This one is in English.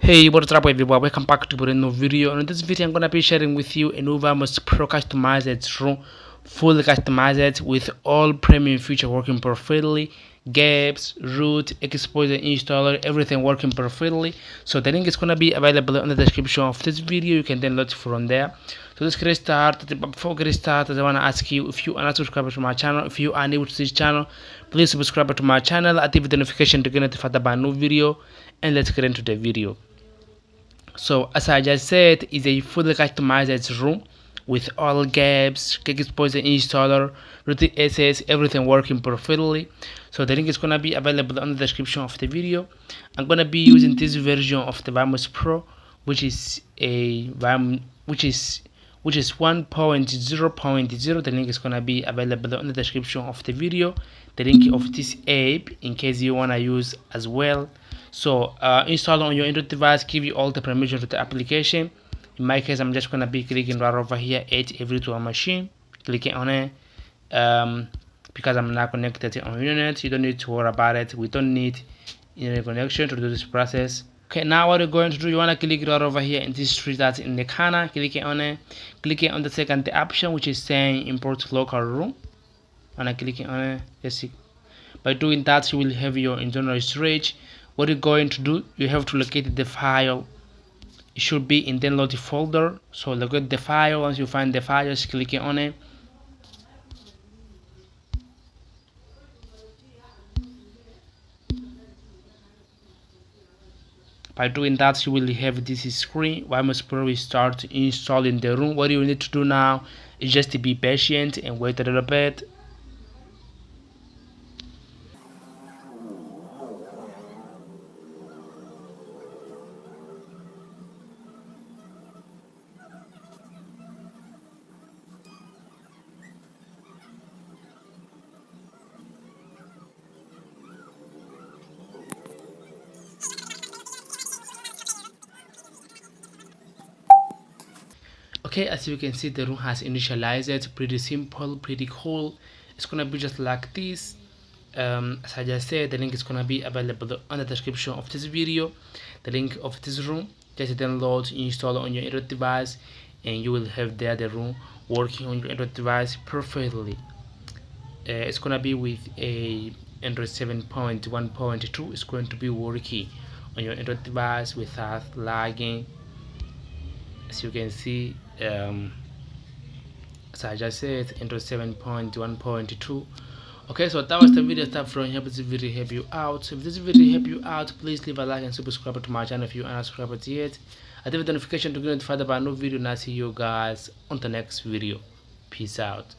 Hey, what's up everyone, welcome back to a new video. And in this video I'm gonna be sharing with you a new VMOS PRO customized room, fully customized with all premium features working perfectly, gaps, root, exposure, installer, everything working perfectly. So the link is gonna be available in the description of this video. You can download it from there. So let's get started. But before getting started, I wanna ask you, if you are not subscribed to my channel, if you are new to this channel, please subscribe to my channel, activate the notification to get notified about a new video, and let's get into the video. So as I just said, it's a fully customized room with all gaps, quick exposure installer, root access, everything working perfectly. So the link is gonna be available in the description of the video. I'm gonna be using this version of the VMOS Pro, which is a which is 1.0.0. The link is gonna be available in the description of the video. The link of this app in case you wanna use as well. So install on your Android device, give you all the permission to the application. In my case, I'm just gonna be clicking right over here, add every to a machine, clicking on it. Because I'm not connected on internet, you don't need to worry about it. We don't need internet connection to do this process. Okay, now what you're going to do, you wanna click right over here in this tree that's in the corner, clicking on it, clicking on the second option which is saying import local room, and I clicking on it. Yes, by doing that you will have your internal storage. What you're going to do, you have to locate the file. It should be in download folder, so locate the file. Once you find the file, just click on it. By doing that, you will have this screen. VMOS Pro will start installing the room. What you need to do now is just to be patient and wait a little bit. Okay, as you can see, the room has initialized. Pretty simple, pretty cool. It's gonna be just like this. As I just said, the link is gonna be available on the description of this video. The link of this room, just download, install on your Android device, and you will have there the room working on your Android device perfectly. It's gonna be with a Android 7.1.2. It's going to be working on your Android device without lagging. As you can see, as I just said, Android 7.1.2. Okay, so that was the video stuff from here. If this video help you out, please leave a like and subscribe to my channel if you are not subscribed yet. Activate the notification to get notified about a new video, and I'll see you guys on the next video. Peace out.